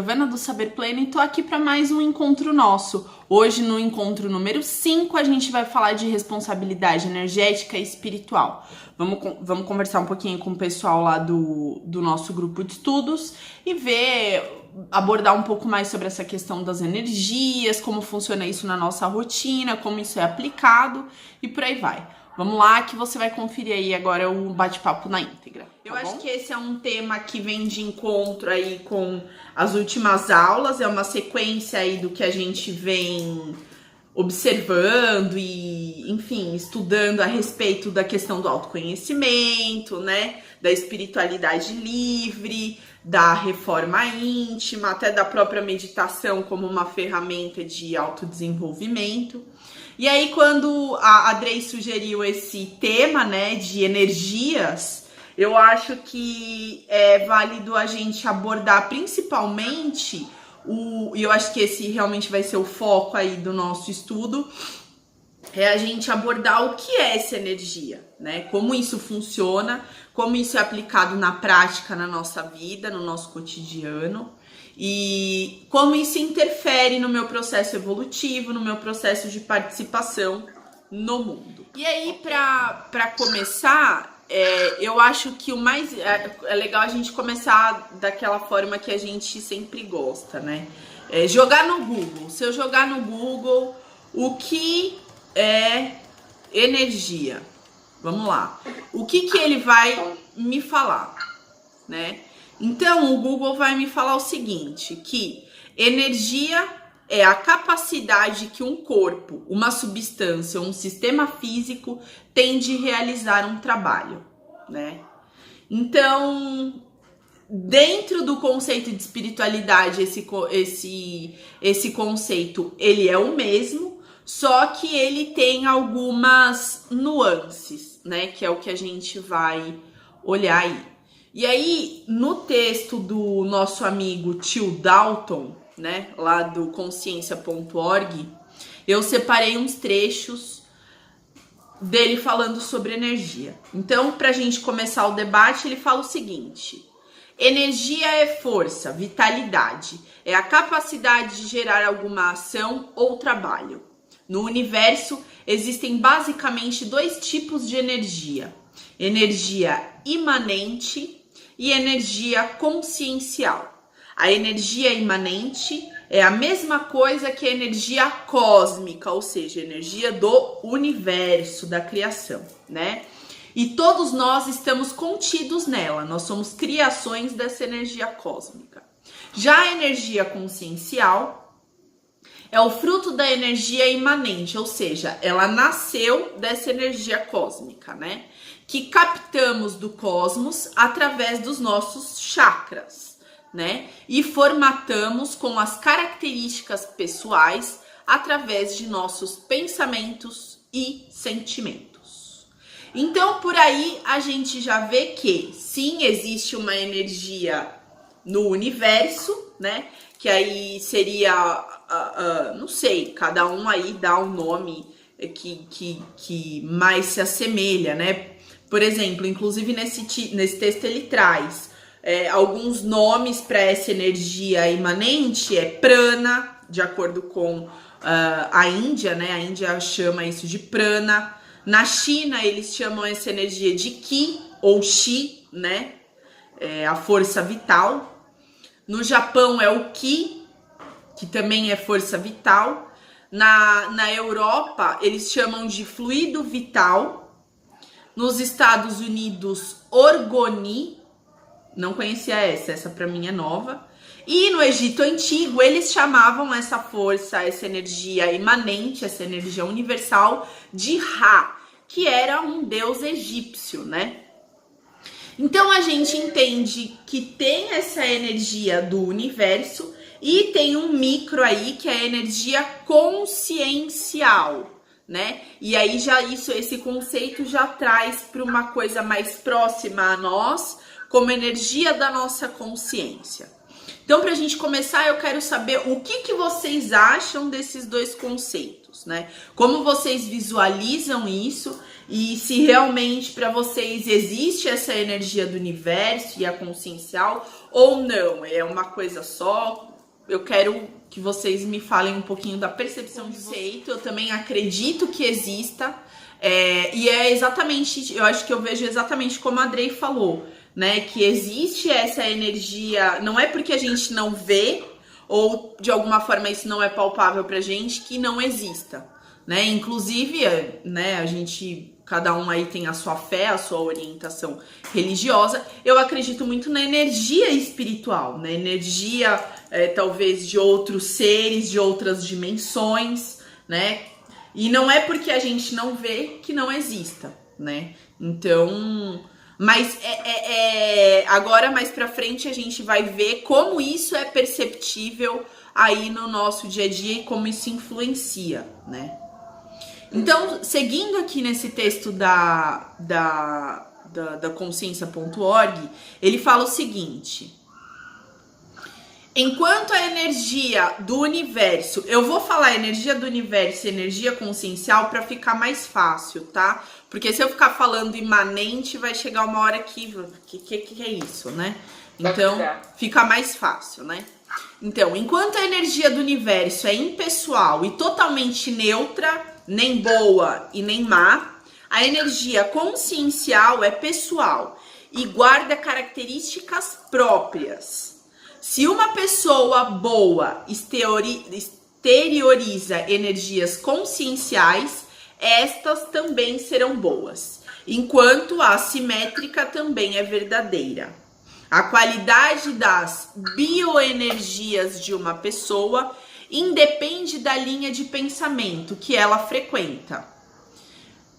Giovana do Saber Pleno e tô aqui para mais um encontro nosso. Hoje, no encontro número 5, a gente vai falar de responsabilidade energética e espiritual. Vamos conversar um pouquinho com o pessoal lá do nosso grupo de estudos e abordar um pouco mais sobre essa questão das energias, como funciona isso na nossa rotina, como isso é aplicado e por aí vai. Vamos lá que você vai conferir aí agora o bate-papo na íntegra. Eu acho que esse é um tema que vem de encontro aí com as últimas aulas, é uma sequência aí do que a gente vem observando e, enfim, estudando a respeito da questão do autoconhecimento, né, da espiritualidade livre, da reforma íntima, até da própria meditação como uma ferramenta de autodesenvolvimento. E aí, quando a Drey sugeriu esse tema, né, de energias, eu acho que é válido a gente abordar principalmente e eu acho que esse realmente vai ser o foco aí do nosso estudo, é a gente abordar o que é essa energia, né? Como isso funciona, como isso é aplicado na prática, na nossa vida, no nosso cotidiano, e como isso interfere no meu processo evolutivo, no meu processo de participação no mundo. E aí, para começar, eu acho que o mais é legal a gente começar daquela forma que a gente sempre gosta, né? Jogar no Google. Se eu jogar no Google, o que é energia? Vamos lá. O que ele vai me falar, né? Então, o Google vai me falar o seguinte, que energia é a capacidade que um corpo, uma substância, um sistema físico tem de realizar um trabalho, né? Então, dentro do conceito de espiritualidade, esse conceito, ele é o mesmo, só que ele tem algumas nuances, né? Que é o que a gente vai olhar aí. E aí, no texto do nosso amigo Tio Dalton, né, lá do consciência.org, eu separei uns trechos dele falando sobre energia. Então, para a gente começar o debate, ele fala o seguinte: energia é força, vitalidade, é a capacidade de gerar alguma ação ou trabalho. No universo, existem basicamente dois tipos de energia: energia imanente e energia consciencial. A energia imanente é a mesma coisa que a energia cósmica, ou seja, a energia do universo, da criação, né? E todos nós estamos contidos nela, nós somos criações dessa energia cósmica. Já a energia consciencial é o fruto da energia imanente, ou seja, ela nasceu dessa energia cósmica, né? Que captamos do cosmos através dos nossos chakras, né? E formatamos com as características pessoais através de nossos pensamentos e sentimentos. Então, por aí a gente já vê que sim, existe uma energia no universo, né? Que aí seria, não sei, cada um aí dá um nome que mais se assemelha, né? Por exemplo, inclusive nesse texto ele traz alguns nomes para essa energia imanente, prana, de acordo com a Índia, né? A Índia chama isso de prana. Na China, eles chamam essa energia de Qi ou Chi, né? A força vital. No Japão é o Ki, que também é força vital. Na Europa, eles chamam de fluido vital. Nos Estados Unidos, orgoni, não conhecia essa para mim é nova. E no Egito Antigo, eles chamavam essa força, essa energia imanente, essa energia universal de Ra, que era um deus egípcio, né? Então a gente entende que tem essa energia do universo e tem um micro aí que é a energia consciencial, né? E aí já esse conceito já traz para uma coisa mais próxima a nós, como energia da nossa consciência. Então, para a gente começar, eu quero saber o que vocês acham desses dois conceitos, né? Como vocês visualizam isso e se realmente para vocês existe essa energia do universo e a consciencial ou não? É uma coisa só? eu quero que vocês me falem um pouquinho da percepção de conceito. Eu também acredito que exista. E é exatamente, eu acho que eu vejo exatamente como a Drey falou, né? Que existe essa energia, não é porque a gente não vê, ou de alguma forma isso não é palpável pra gente, que não exista, né? Inclusive, né, a gente, cada um aí tem a sua fé, a sua orientação religiosa. Eu acredito muito na energia espiritual, na energia, talvez, de outros seres, de outras dimensões, né? E não é porque a gente não vê que não exista, né? Então, mas agora mais pra frente a gente vai ver como isso é perceptível aí no nosso dia a dia e como isso influencia, né? Então, seguindo aqui nesse texto da consciência.org, ele fala o seguinte: enquanto a energia do universo, eu vou falar energia do universo e energia consciencial para ficar mais fácil, tá? Porque se eu ficar falando imanente, vai chegar uma hora que é isso, né? Então, fica mais fácil, né? Então, enquanto a energia do universo é impessoal e totalmente neutra, nem boa e nem má, a energia consciencial é pessoal e guarda características próprias. Se uma pessoa boa exterioriza energias conscienciais, estas também serão boas, enquanto a assimétrica também é verdadeira. A qualidade das bioenergias de uma pessoa independe da linha de pensamento que ela frequenta,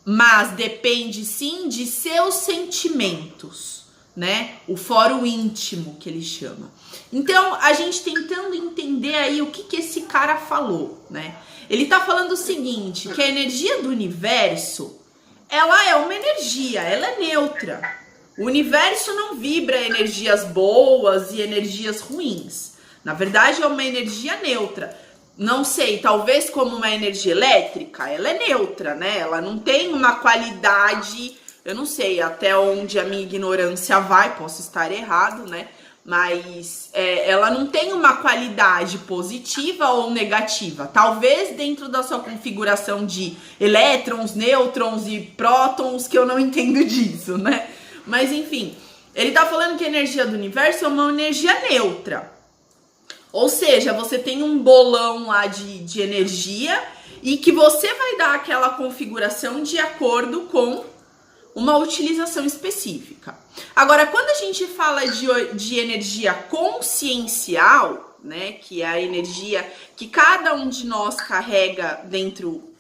mas depende sim de seus sentimentos, né? O fórum íntimo que ele chama. Então, a gente tentando entender aí o que esse cara falou, né? Ele tá falando o seguinte, que a energia do universo, ela é uma energia, ela é neutra. O universo não vibra energias boas e energias ruins. Na verdade, é uma energia neutra. Não sei, talvez como uma energia elétrica, ela é neutra, né? Ela não tem uma qualidade, eu não sei até onde a minha ignorância vai, posso estar errado, né? Mas ela não tem uma qualidade positiva ou negativa. Talvez dentro da sua configuração de elétrons, nêutrons e prótons, que eu não entendo disso, né? Mas enfim, ele tá falando que a energia do universo é uma energia neutra. Ou seja, você tem um bolão lá de energia e que você vai dar aquela configuração de acordo com uma utilização específica. Agora, quando a gente fala de energia consciencial, né, que é a energia que cada um de nós carrega dentro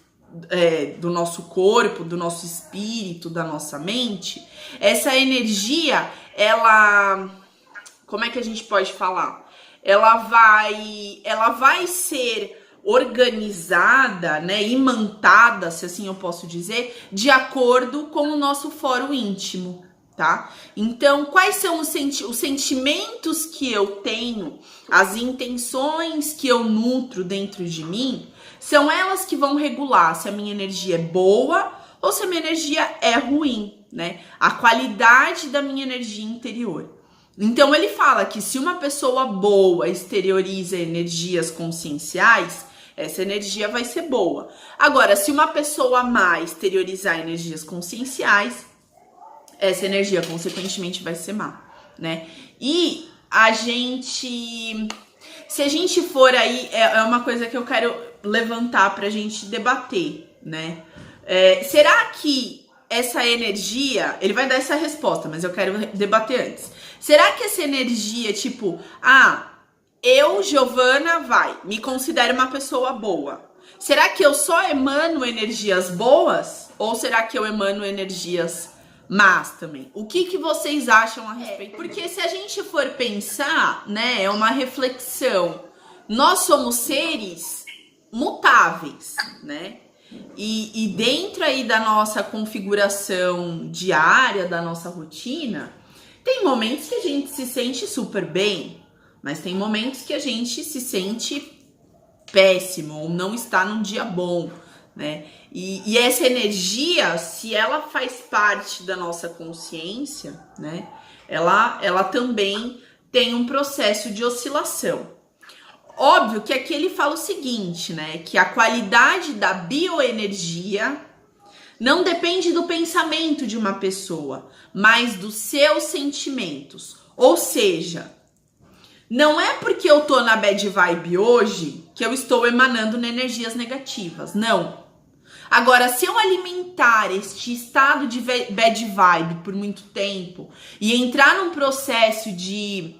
do nosso corpo, do nosso espírito, da nossa mente, essa energia, ela, como é que a gente pode falar? Ela vai ser organizada, né, imantada, se assim eu posso dizer, de acordo com o nosso fórum íntimo, tá? Então, quais são os sentimentos que eu tenho, as intenções que eu nutro dentro de mim, são elas que vão regular se a minha energia é boa ou se a minha energia é ruim, né? A qualidade da minha energia interior. Então, ele fala que se uma pessoa boa exterioriza energias conscienciais, essa energia vai ser boa. Agora, se uma pessoa má exteriorizar energias conscienciais, essa energia, consequentemente, vai ser má, né? E se a gente for aí, é uma coisa que eu quero levantar pra gente debater, né? Será que essa energia, ele vai dar essa resposta, mas eu quero debater antes. Será que essa energia, tipo, eu, Giovana, me considero uma pessoa boa. Será que eu só emano energias boas? Ou será que eu emano energias más também? O que vocês acham a respeito? Porque se a gente for pensar, né, é uma reflexão. Nós somos seres mutáveis, né? E dentro aí da nossa configuração diária, da nossa rotina, tem momentos que a gente se sente super bem, mas tem momentos que a gente se sente péssimo ou não está num dia bom, né? E essa energia, se ela faz parte da nossa consciência, né? Ela também tem um processo de oscilação. Óbvio que aqui ele fala o seguinte, né? Que a qualidade da bioenergia não depende do pensamento de uma pessoa, mas dos seus sentimentos. Ou seja, não é porque eu tô na bad vibe hoje que eu estou emanando energias negativas, não. Agora, se eu alimentar este estado de bad vibe por muito tempo e entrar num processo de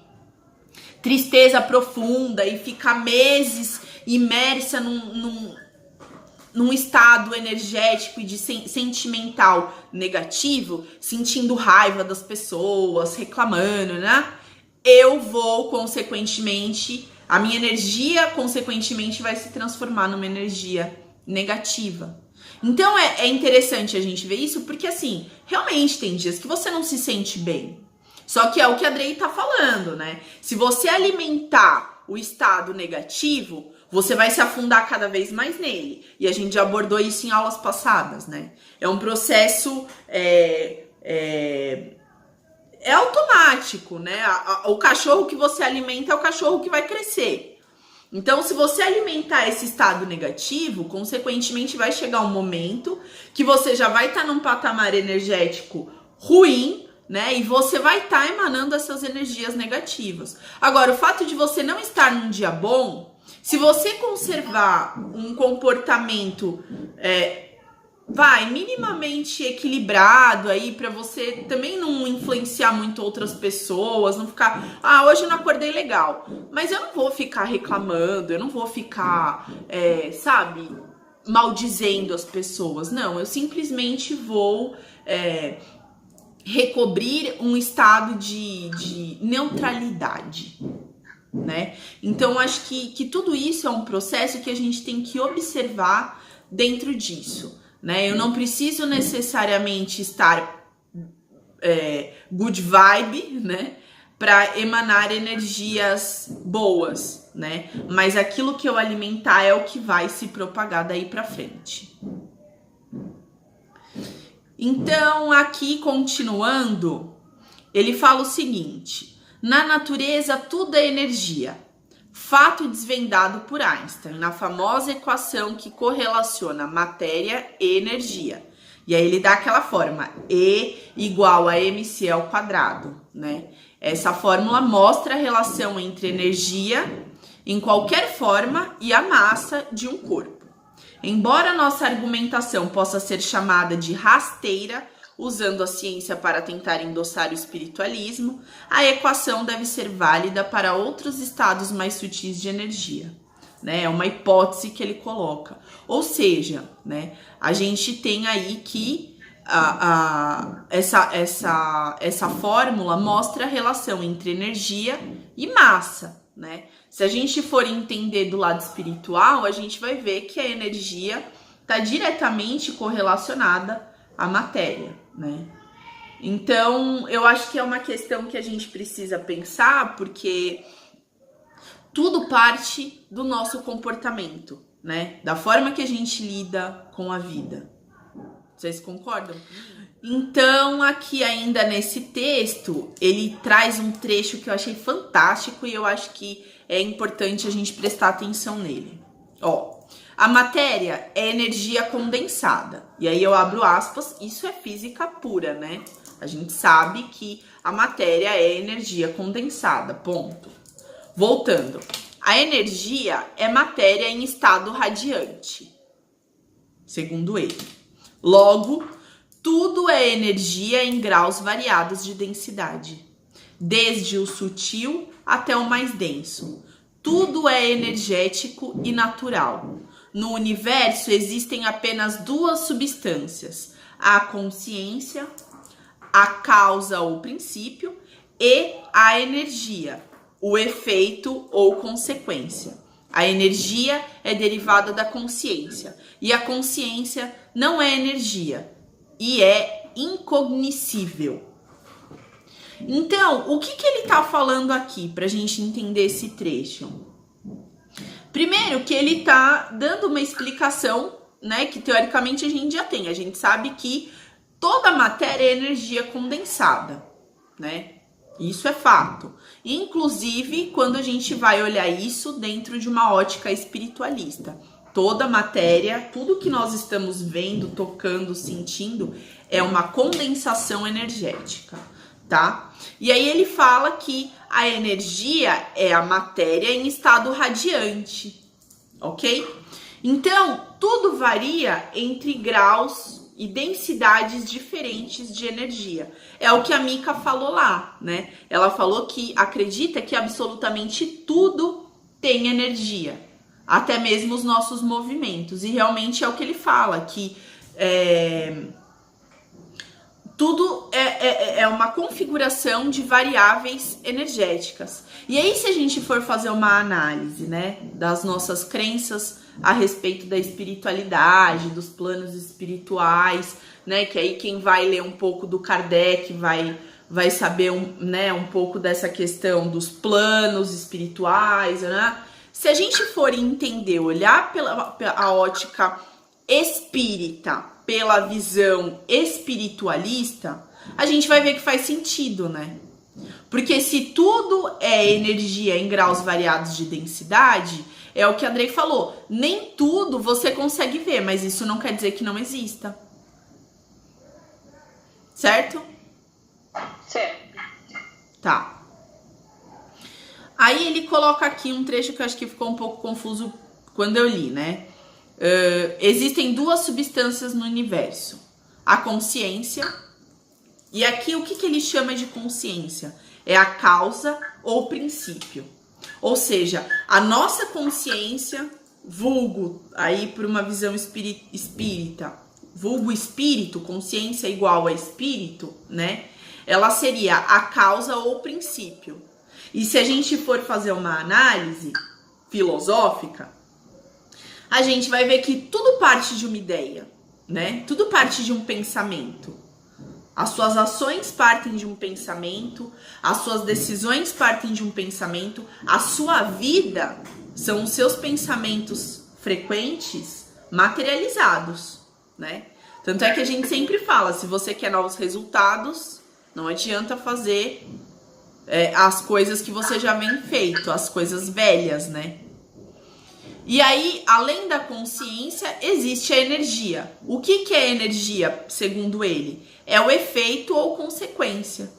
tristeza profunda e ficar meses imersa num estado energético e de sentimental negativo, sentindo raiva das pessoas, reclamando, né? Eu vou, consequentemente, a minha energia, consequentemente, vai se transformar numa energia negativa. Então, é interessante a gente ver isso, porque, assim, realmente tem dias que você não se sente bem. Só que é o que a Drey tá falando, né? Se você alimentar o estado negativo, você vai se afundar cada vez mais nele. E a gente já abordou isso em aulas passadas, né? É um processo... É automático, né? O cachorro que você alimenta é o cachorro que vai crescer. Então, se você alimentar esse estado negativo, consequentemente vai chegar um momento que você já vai estar num patamar energético ruim, né? E você vai estar emanando essas energias negativas. Agora, o fato de você não estar num dia bom, se você conservar um comportamento minimamente equilibrado aí, pra você também não influenciar muito outras pessoas, não ficar, hoje eu não acordei legal, mas eu não vou ficar reclamando, eu não vou ficar, maldizendo as pessoas, não, eu simplesmente vou recobrir um estado de neutralidade, né? Então, acho que tudo isso é um processo que a gente tem que observar dentro disso, né? Eu não preciso necessariamente estar good vibe, né? Para emanar energias boas, né? Mas aquilo que eu alimentar é o que vai se propagar daí para frente. Então, aqui continuando, ele fala o seguinte: na natureza tudo é energia. Fato desvendado por Einstein, na famosa equação que correlaciona matéria e energia. E aí ele dá aquela forma, E igual a mc ao quadrado, né? Essa fórmula mostra a relação entre energia em qualquer forma e a massa de um corpo. Embora nossa argumentação possa ser chamada de rasteira, usando a ciência para tentar endossar o espiritualismo, a equação deve ser válida para outros estados mais sutis de energia, né? É uma hipótese que ele coloca. Ou seja, né, a gente tem aí que essa fórmula mostra a relação entre energia e massa, né? Se a gente for entender do lado espiritual, a gente vai ver que a energia está diretamente correlacionada à matéria, né? Então, eu acho que é uma questão que a gente precisa pensar, porque tudo parte do nosso comportamento, né? Da forma que a gente lida com a vida. Vocês concordam? Então, aqui ainda nesse texto, ele traz um trecho que eu achei fantástico e eu acho que é importante a gente prestar atenção nele. A matéria é energia condensada. E aí eu abro aspas, isso é física pura, né? A gente sabe que a matéria é energia condensada, ponto. Voltando, a energia é matéria em estado radiante, segundo ele. Logo, tudo é energia em graus variados de densidade, desde o sutil até o mais denso. Tudo é energético e natural. No universo existem apenas duas substâncias: a consciência, a causa ou princípio, e a energia, o efeito ou consequência. A energia é derivada da consciência, e a consciência não é energia, e é incognoscível. Então, o que ele está falando aqui para a gente entender esse trecho? Primeiro que ele está dando uma explicação, né, que teoricamente a gente já tem. A gente sabe que toda matéria é energia condensada, né? Isso é fato. Inclusive, quando a gente vai olhar isso dentro de uma ótica espiritualista. Toda matéria, tudo que nós estamos vendo, tocando, sentindo, é uma condensação energética, tá? E aí ele fala que a energia é a matéria em estado radiante, ok? Então, tudo varia entre graus e densidades diferentes de energia. É o que a Mika falou lá, né? Ela falou que acredita que absolutamente tudo tem energia, até mesmo os nossos movimentos. E realmente é o que ele fala, que tudo é uma configuração de variáveis energéticas. E aí, se a gente for fazer uma análise, né, das nossas crenças a respeito da espiritualidade, dos planos espirituais, né, que aí quem vai ler um pouco do Kardec vai saber um pouco dessa questão dos planos espirituais, né? Se a gente for entender, olhar pela a ótica espírita, pela visão espiritualista, a gente vai ver que faz sentido, né? Porque se tudo é energia em graus variados de densidade, é o que a Andrei falou, nem tudo você consegue ver, mas isso não quer dizer que não exista. Certo? Certo. Tá. Aí ele coloca aqui um trecho que eu acho que ficou um pouco confuso quando eu li, né? Existem duas substâncias no universo. A consciência. E aqui o que ele chama de consciência? É a causa ou princípio. Ou seja, a nossa consciência, vulgo, aí por uma visão espírita, vulgo espírito, consciência igual a espírito, né? Ela seria a causa ou princípio. E se a gente for fazer uma análise filosófica, a gente vai ver que tudo parte de uma ideia, né? Tudo parte de um pensamento. As suas ações partem de um pensamento, as suas decisões partem de um pensamento, a sua vida são os seus pensamentos frequentes materializados, né? Tanto é que a gente sempre fala, se você quer novos resultados, não adianta fazer as coisas que você já vem feito, as coisas velhas, né? E aí, além da consciência, existe a energia. O que é energia, segundo ele? É o efeito ou consequência.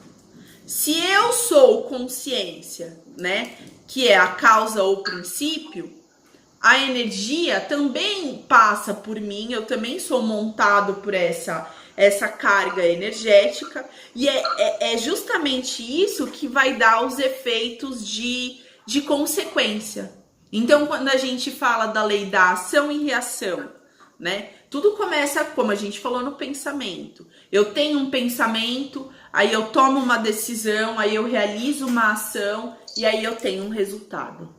Se eu sou consciência, né, que é a causa ou princípio, a energia também passa por mim, eu também sou montado por essa carga energética, e é justamente isso que vai dar os efeitos de consequência. Então, quando a gente fala da lei da ação e reação, né? Tudo começa, como a gente falou, no pensamento. Eu tenho um pensamento, aí eu tomo uma decisão, aí eu realizo uma ação e aí eu tenho um resultado,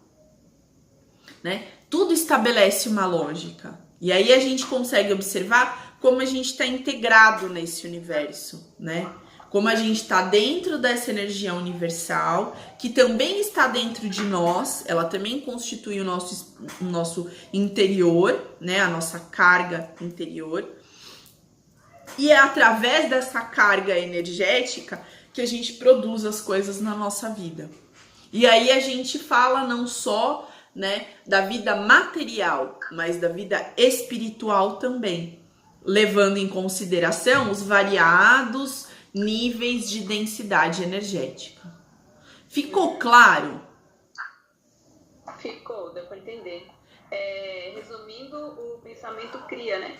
né? Tudo estabelece uma lógica. E aí a gente consegue observar como a gente está integrado nesse universo, né? Como a gente está dentro dessa energia universal, que também está dentro de nós, ela também constitui o nosso interior, né? A nossa carga interior. E é através dessa carga energética que a gente produz as coisas na nossa vida. E aí a gente fala não só, né, da vida material, mas da vida espiritual também, levando em consideração os variados níveis de densidade energética. Ficou claro? Ficou, deu para entender. Resumindo, o pensamento cria, né?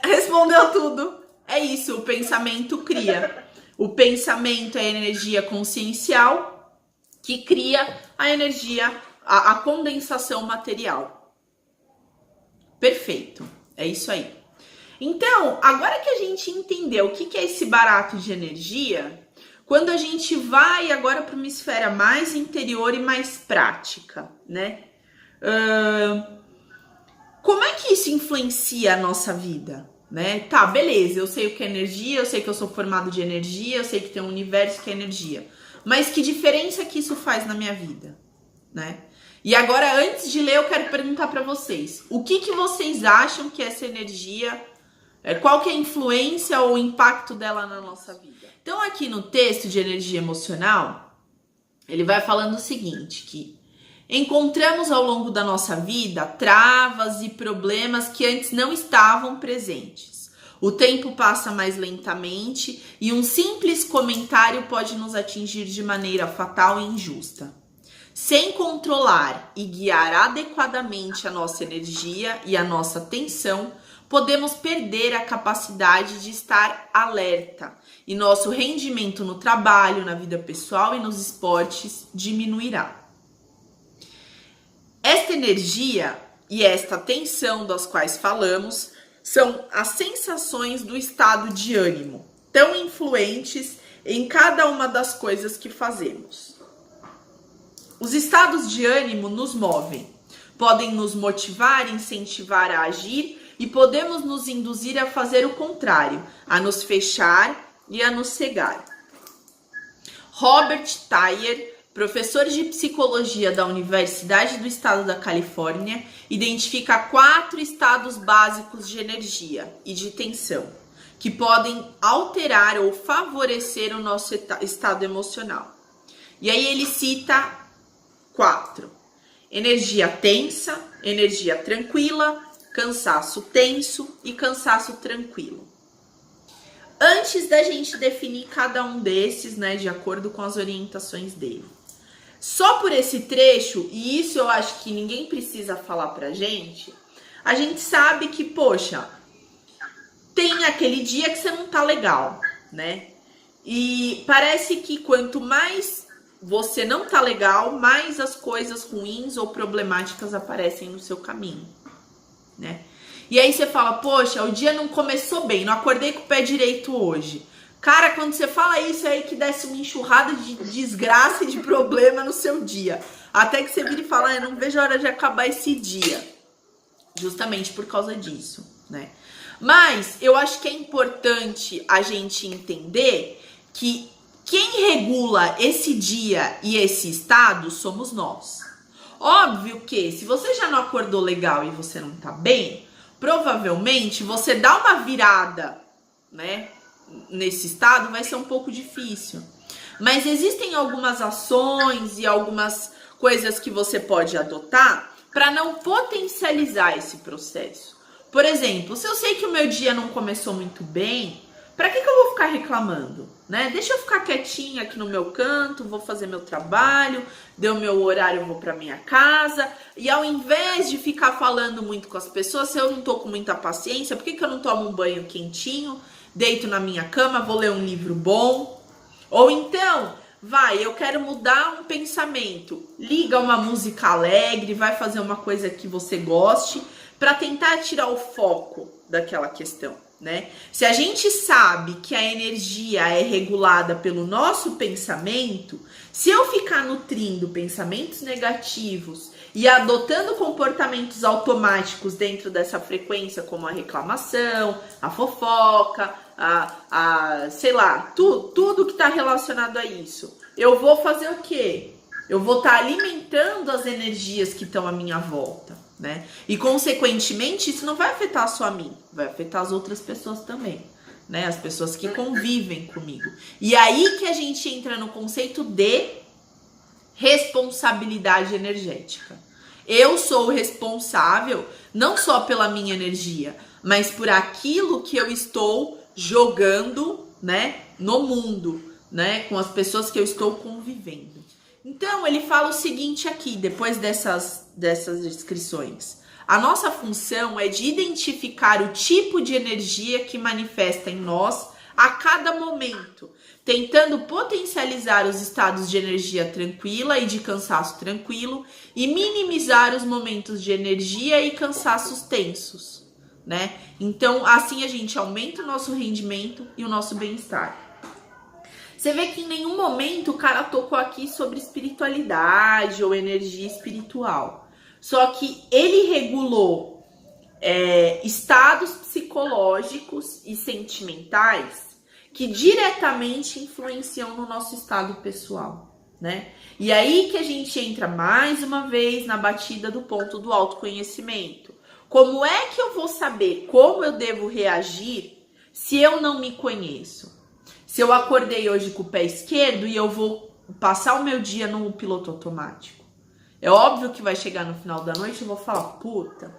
Respondeu tudo. É isso, o pensamento cria. O pensamento é a energia consciencial que cria a energia, a condensação material. Perfeito, é isso aí. Então, agora que a gente entendeu o que é esse barato de energia, quando a gente vai agora para uma esfera mais interior e mais prática, né? Como é que isso influencia a nossa vida, né? Tá, beleza, eu sei o que é energia, eu sei que eu sou formado de energia, eu sei que tem um universo que é energia. Mas que diferença que isso faz na minha vida, né? E agora, antes de ler, eu quero perguntar para vocês. O que vocês acham que essa energia Qual que é a influência ou o impacto dela na nossa vida? Então aqui no texto de energia emocional, ele vai falando o seguinte, que encontramos ao longo da nossa vida travas e problemas que antes não estavam presentes. O tempo passa mais lentamente e um simples comentário pode nos atingir de maneira fatal e injusta. Sem controlar e guiar adequadamente a nossa energia e a nossa atenção, podemos perder a capacidade de estar alerta e nosso rendimento no trabalho, na vida pessoal e nos esportes diminuirá. Esta energia e esta tensão das quais falamos são as sensações do estado de ânimo, tão influentes em cada uma das coisas que fazemos. Os estados de ânimo nos movem, podem nos motivar, incentivar a agir e podemos nos induzir a fazer o contrário, a nos fechar e a nos cegar. Robert Thayer, professor de psicologia da Universidade do Estado da Califórnia, identifica 4 estados básicos de energia e de tensão, que podem alterar ou favorecer o nosso estado emocional. E aí ele cita 4. Energia tensa, energia tranquila, cansaço tenso e cansaço tranquilo. Antes da gente definir cada um desses, né, de acordo com as orientações dele. Só por esse trecho, e isso eu acho que ninguém precisa falar pra gente, a gente sabe que, poxa, tem aquele dia que você não tá legal, né? E parece que quanto mais você não tá legal, mais as coisas ruins ou problemáticas aparecem no seu caminho, né? E aí você fala, poxa, o dia não começou bem, não acordei com o pé direito hoje. Cara, quando você fala isso, é aí que desce uma enxurrada de desgraça e de problema no seu dia. Até que você vira e fala, eu não vejo a hora de acabar esse dia. Justamente por causa disso, né? Mas eu acho que é importante a gente entender que quem regula esse dia e esse estado somos nós. Óbvio que se você já não acordou legal e você não tá bem, provavelmente você dá uma virada, né, nesse estado vai ser um pouco difícil. Mas existem algumas ações e algumas coisas que você pode adotar para não potencializar esse processo. Por exemplo, se eu sei que o meu dia não começou muito bem, para que eu vou ficar reclamando, né? Deixa eu ficar quietinha aqui no meu canto, vou fazer meu trabalho, deu meu horário, eu vou para minha casa. E ao invés de ficar falando muito com as pessoas, se eu não tô com muita paciência, por que eu não tomo um banho quentinho, deito na minha cama, vou ler um livro bom? Ou então, eu quero mudar um pensamento, liga uma música alegre, vai fazer uma coisa que você goste, para tentar tirar o foco daquela questão, né? Se a gente sabe que a energia é regulada pelo nosso pensamento, se eu ficar nutrindo pensamentos negativos e adotando comportamentos automáticos dentro dessa frequência, como a reclamação, a fofoca, sei lá, tudo que está relacionado a isso, eu vou fazer o quê? Eu vou estar alimentando as energias que estão à minha volta, né? E consequentemente isso não vai afetar só a mim, vai afetar as outras pessoas também, né? As pessoas que convivem comigo. E aí que a gente entra no conceito de responsabilidade energética. Eu sou responsável não só pela minha energia, mas por aquilo que eu estou jogando, né, no mundo, né, com as pessoas que eu estou convivendo. Então, ele fala o seguinte aqui, depois dessas descrições. A nossa função é de identificar o tipo de energia que manifesta em nós a cada momento, tentando potencializar os estados de energia tranquila e de cansaço tranquilo e minimizar os momentos de energia e cansaços tensos, né? Então, assim a gente aumenta o nosso rendimento e o nosso bem-estar. Você vê que em nenhum momento o cara tocou aqui sobre espiritualidade ou energia espiritual. Só que ele regulou estados psicológicos e sentimentais que diretamente influenciam no nosso estado pessoal, né? E aí que a gente entra mais uma vez na batida do ponto do autoconhecimento. Como é que eu vou saber como eu devo reagir se eu não me conheço? Se eu acordei hoje com o pé esquerdo e eu vou passar o meu dia no piloto automático. É óbvio que vai chegar no final da noite e eu vou falar, puta,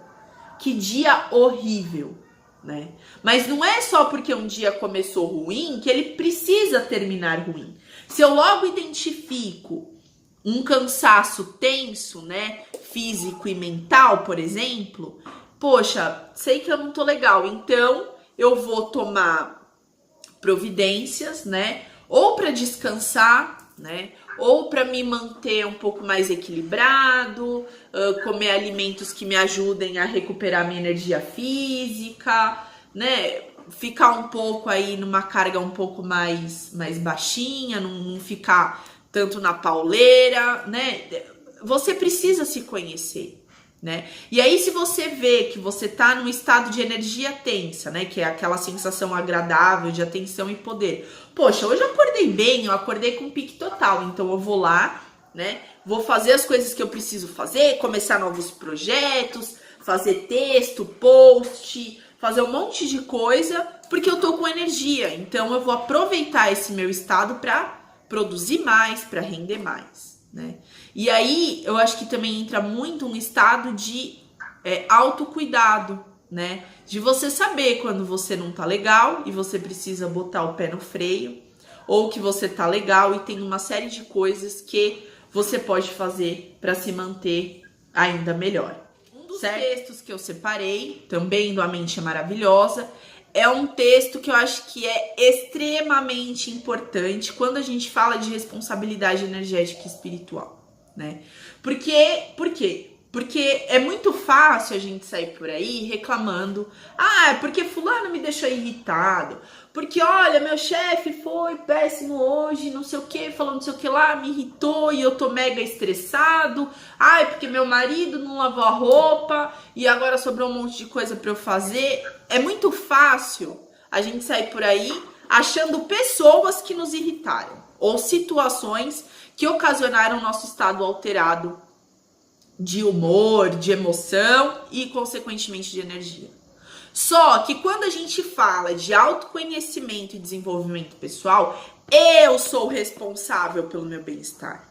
que dia horrível, né? Mas não é só porque um dia começou ruim que ele precisa terminar ruim. Se eu logo identifico um cansaço tenso, né, físico e mental, por exemplo, poxa, sei que eu não tô legal, então eu vou tomar providências, né, ou para descansar, né, ou para me manter um pouco mais equilibrado, comer alimentos que me ajudem a recuperar minha energia física, né, ficar um pouco aí numa carga um pouco mais baixinha, não ficar tanto na pauleira, né? Você precisa se conhecer, né? E aí, se você vê que você tá num estado de energia tensa, né? Que é aquela sensação agradável de atenção e poder. Poxa, hoje eu acordei bem, eu acordei com pique total, então eu vou lá, né? Vou fazer as coisas que eu preciso fazer, começar novos projetos, fazer texto, post, fazer um monte de coisa, porque eu tô com energia. Então eu vou aproveitar esse meu estado para produzir mais, para render mais, né? E aí eu acho que também entra muito um estado de autocuidado, né? De você saber quando você não tá legal e você precisa botar o pé no freio, ou que você tá legal e tem uma série de coisas que você pode fazer para se manter ainda melhor. Um dos textos que eu separei, também do A Mente é Maravilhosa, é um texto que eu acho que é extremamente importante quando a gente fala de responsabilidade energética e espiritual, né? Por quê? Porque é muito fácil a gente sair por aí reclamando. Ah, é porque fulano me deixou irritado. Porque, olha, meu chefe foi péssimo hoje, não sei o que, falando não sei o que lá, me irritou e eu tô mega estressado. Ah, é porque meu marido não lavou a roupa e agora sobrou um monte de coisa pra eu fazer. É muito fácil a gente sair por aí achando pessoas que nos irritaram ou situações que ocasionaram nosso estado alterado de humor, de emoção e, consequentemente, de energia. Só que quando a gente fala de autoconhecimento e desenvolvimento pessoal, eu sou responsável pelo meu bem-estar.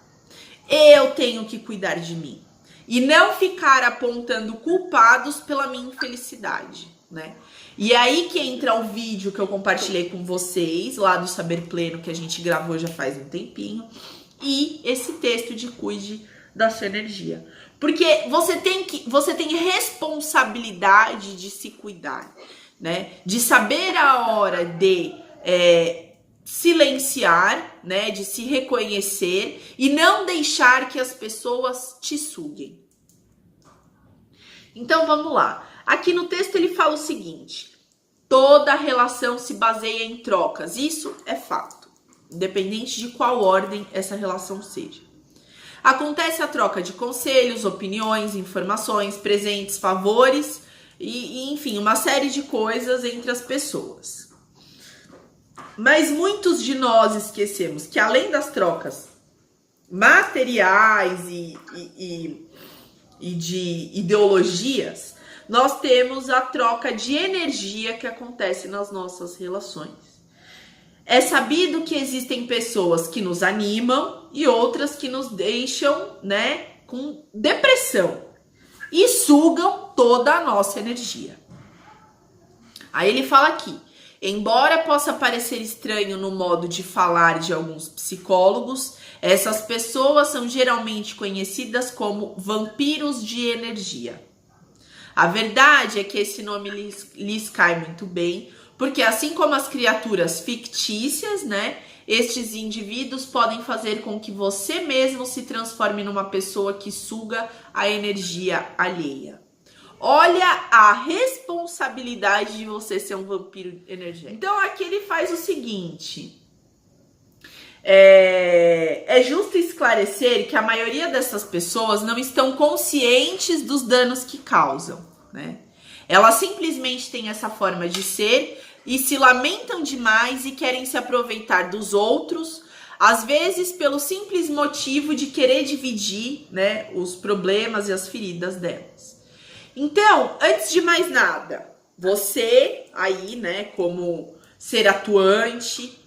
Eu tenho que cuidar de mim. E não ficar apontando culpados pela minha infelicidade, né? E aí que entra o vídeo que eu compartilhei com vocês, lá do Saber Pleno, que a gente gravou já faz um tempinho, e esse texto de cuide da sua energia. Porque você tem responsabilidade de se cuidar, né? De saber a hora de silenciar, né? De se reconhecer e não deixar que as pessoas te suguem. Então vamos lá. Aqui no texto ele fala o seguinte: toda relação se baseia em trocas. Isso é fato, independente de qual ordem essa relação seja. Acontece a troca de conselhos, opiniões, informações, presentes, favores e, enfim, uma série de coisas entre as pessoas. Mas muitos de nós esquecemos que, além das trocas materiais e de ideologias, nós temos a troca de energia que acontece nas nossas relações. É sabido que existem pessoas que nos animam e outras que nos deixam, né, com depressão e sugam toda a nossa energia. Aí ele fala aqui: embora possa parecer estranho no modo de falar de alguns psicólogos, essas pessoas são geralmente conhecidas como vampiros de energia. A verdade é que esse nome lhes cai muito bem, porque assim como as criaturas fictícias, né, estes indivíduos podem fazer com que você mesmo se transforme numa pessoa que suga a energia alheia. Olha a responsabilidade de você ser um vampiro energético. Então aqui ele faz o seguinte: é justo esclarecer que a maioria dessas pessoas não estão conscientes dos danos que causam, né? Elas simplesmente têm essa forma de ser e se lamentam demais e querem se aproveitar dos outros, às vezes pelo simples motivo de querer dividir, né, os problemas e as feridas delas. Então, antes de mais nada, você aí, né, como ser atuante,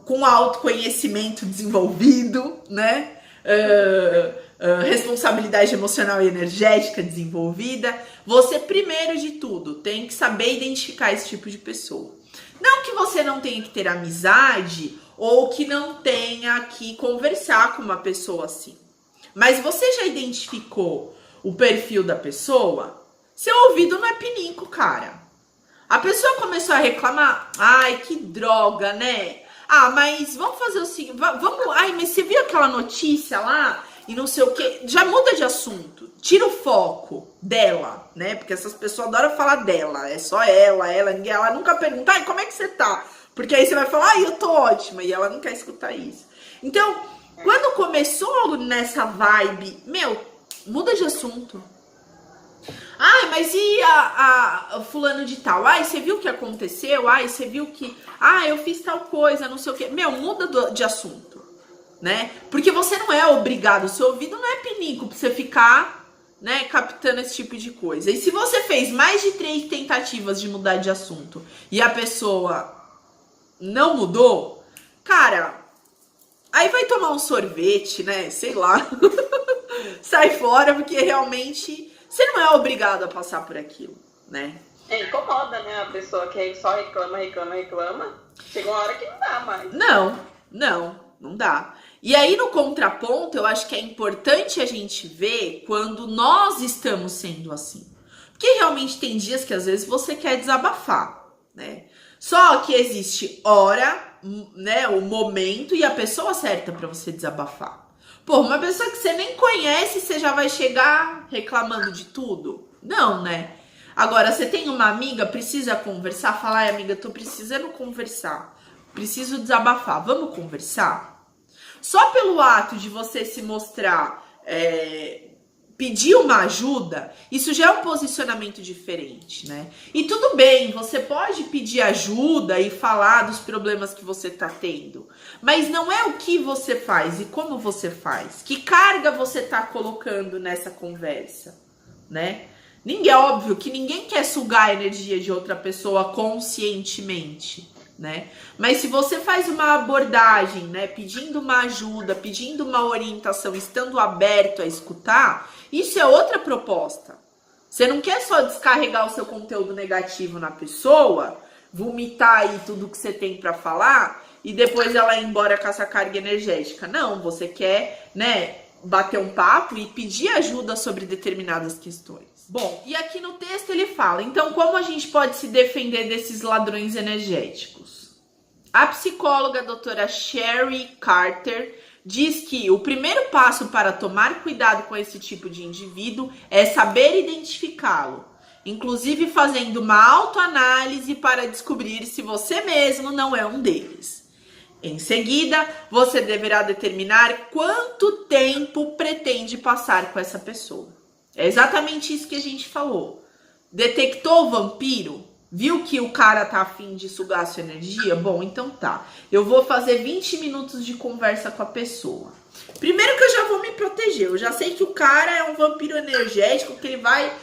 com autoconhecimento desenvolvido, né, responsabilidade emocional e energética desenvolvida, você, primeiro de tudo, tem que saber identificar esse tipo de pessoa. Não que você não tenha que ter amizade ou que não tenha que conversar com uma pessoa assim. Mas você já identificou o perfil da pessoa? Seu ouvido não é pinico, cara. A pessoa começou a reclamar. Ai, que droga, né? Ah, mas vamos fazer o seguinte. Vamos. Ai, mas você viu aquela notícia lá? E não sei o quê. Já muda de assunto. Tira o foco dela, né? Porque essas pessoas adoram falar dela. É só ela, ninguém. Ela nunca pergunta, ai, como é que você tá? Porque aí você vai falar, ai, eu tô ótima. E ela não quer escutar isso. Então, quando começou nessa vibe, meu, muda de assunto. Ai, mas e a fulano de tal? Ai, você viu o que aconteceu? Ai, você viu que... Ah, eu fiz tal coisa, não sei o quê. Meu, muda de assunto, né? Porque você não é obrigado, o seu ouvido não é pinico pra você ficar, né, captando esse tipo de coisa. E se você fez mais de 3 tentativas de mudar de assunto e a pessoa não mudou, cara, aí vai tomar um sorvete, né? Sei lá. Sai fora, porque realmente... Você não é obrigado a passar por aquilo, né? Incomoda, né? A pessoa que só reclama. Chega uma hora que não dá mais. Não dá. E aí, no contraponto, eu acho que é importante a gente ver quando nós estamos sendo assim. Porque realmente tem dias que às vezes você quer desabafar, né? Só que existe hora, né? O momento e a pessoa certa para você desabafar. Pô, uma pessoa que você nem conhece, você já vai chegar reclamando de tudo? Não, né? Agora, você tem uma amiga, precisa conversar, fala, ai, amiga, tô precisando conversar, preciso desabafar, vamos conversar? Só pelo ato de você se mostrar, pedir uma ajuda, isso já é um posicionamento diferente, né? E tudo bem, você pode pedir ajuda e falar dos problemas que você tá tendo, mas não é o que você faz e como você faz, que carga você tá colocando nessa conversa, né? É óbvio que ninguém quer sugar a energia de outra pessoa conscientemente, né? Mas se você faz uma abordagem, né, pedindo uma ajuda, pedindo uma orientação, estando aberto a escutar, isso é outra proposta. Você não quer só descarregar o seu conteúdo negativo na pessoa, vomitar aí tudo que você tem para falar e depois ela ir embora com essa carga energética. Não, você quer, né, bater um papo e pedir ajuda sobre determinadas questões. Bom, e aqui no texto ele fala, então como a gente pode se defender desses ladrões energéticos? A psicóloga doutora Sherry Carter diz que o primeiro passo para tomar cuidado com esse tipo de indivíduo é saber identificá-lo, inclusive fazendo uma autoanálise para descobrir se você mesmo não é um deles. Em seguida, você deverá determinar quanto tempo pretende passar com essa pessoa. É exatamente isso que a gente falou. Detectou o vampiro? Viu que o cara tá afim de sugar a sua energia? Bom, então tá. Eu vou fazer 20 minutos de conversa com a pessoa. Primeiro que eu já vou me proteger. Eu já sei que o cara é um vampiro energético, que ele vai,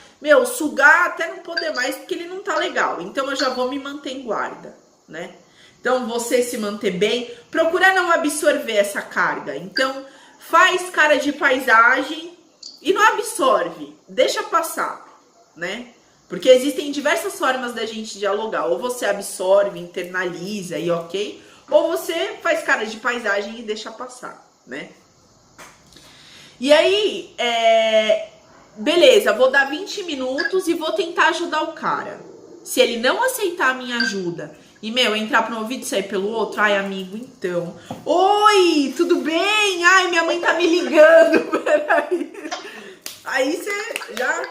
sugar até não poder mais, porque ele não tá legal. Então eu já vou me manter em guarda, né? Então você se manter bem, procura não absorver essa carga. Então faz cara de paisagem e não absorve, deixa passar, né? Porque existem diversas formas da gente dialogar. Ou você absorve, internaliza e ok, ou você faz cara de paisagem e deixa passar, né? E aí, beleza, vou dar 20 minutos e vou tentar ajudar o cara. Se ele não aceitar a minha ajuda e, entrar por um ouvido e sair pelo outro, ai, amigo, então. Oi, tudo bem? Ai, minha mãe tá me ligando, peraí. Aí você já